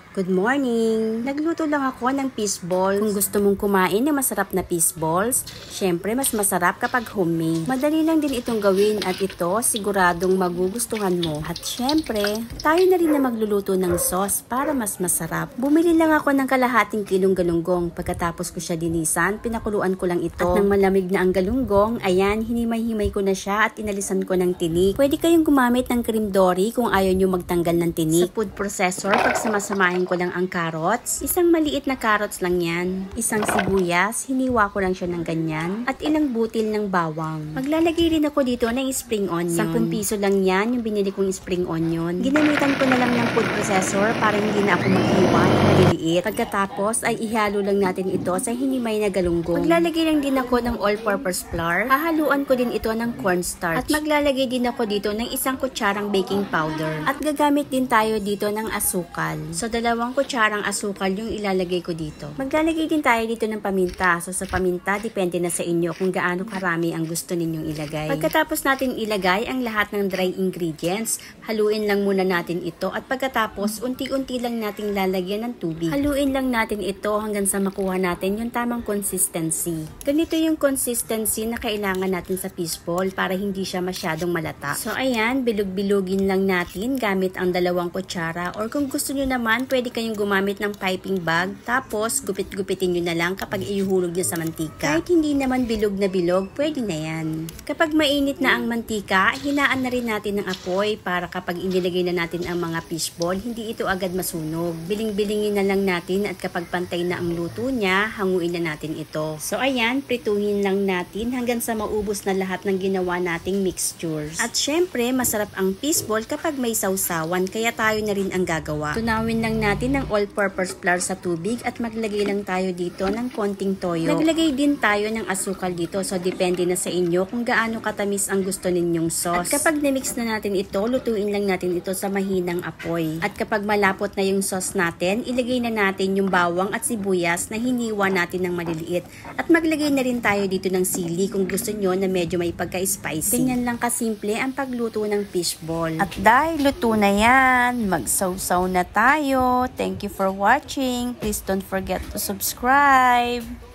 Good morning! Nagluto lang ako ng fish balls. Kung gusto mong kumain ng masarap na fish balls, syempre mas masarap kapag homemade. Madali lang din itong gawin at ito siguradong magugustuhan mo. At syempre, tayo na rin na magluluto ng sauce para mas masarap. Bumili lang ako ng kalahating kilong galunggong. Pagkatapos ko siya dinisan, pinakuluan ko lang ito. At nang malamig na ang galunggong, ayan, hinimay-himay ko na siya at inalisan ko ng tinik. Pwede kayong gumamit ng cream dory kung ayaw nyo magtanggal ng tinik. Sa food processor, pagsamasamahin ko lang ang carrots. Isang maliit na carrots lang yan. Isang sibuyas, hiniwa ko lang siya ng ganyan. At ilang butil ng bawang. Maglalagay rin ako dito ng spring onion. 10 piso lang yan yung binili kong spring onion. Ginamitan ko na lang ng food processor para hindi na ako maghiwa ng maliliit. Pagkatapos ay ihalo lang natin ito sa hinimay na galunggong. Maglalagay lang din ako ng all-purpose flour. Hahaluan ko din ito ng cornstarch. At maglalagay din ako dito ng isang kutsarang baking powder. At gagamit din tayo dito ng asukal. So 2 kutsarang asukal yung ilalagay ko dito. Maglalagay din tayo dito ng paminta. So sa paminta, depende na sa inyo kung gaano karami ang gusto ninyong ilagay. Pagkatapos natin ilagay ang lahat ng dry ingredients, haluin lang muna natin ito at pagkatapos unti-unti lang nating lalagyan ng tubig. Haluin lang natin ito hanggang sa makuha natin yung tamang consistency. Ganito yung consistency na kailangan natin sa fish ball para hindi siya masyadong malata. So ayan, bilog-bilogin lang natin gamit ang 2 kutsara or kung gusto nyo naman, pwede kayong gumamit ng piping bag tapos gupit-gupitin nyo na lang kapag ihuhulog nyo sa mantika. Kahit hindi naman bilog na bilog, pwede na yan. Kapag mainit na ang mantika, hinaan na rin natin ng apoy para kapag inilagay na natin ang mga fish ball, hindi ito agad masunog. Biling-bilingin na lang natin at kapag pantay na ang luto niya, hanguin na natin ito. So ayan, prituhin lang natin hanggang sa maubos na lahat ng ginawa nating mixtures. At syempre, masarap ang fish ball kapag may sausawan, kaya tayo na rin ang gagawa. Tunawin lang natin ng all-purpose flour sa tubig at maglagay lang tayo dito ng konting toyo. Naglagay din tayo ng asukal dito, so depende na sa inyo kung gaano katamis ang gusto ninyong sauce. At kapag na-mix na natin ito, lutuin lang natin ito sa mahinang apoy. At kapag malapot na yung sauce natin, ilagay na natin yung bawang at sibuyas na hiniwa natin ng maliliit. At maglagay na rin tayo dito ng sili kung gusto nyo na medyo may pagka-spicy. Ganyan lang kasimple ang pagluto ng fish ball. At dahil luto na yan, magsaw-saw na tayo. Thank you for watching. Please don't forget to subscribe.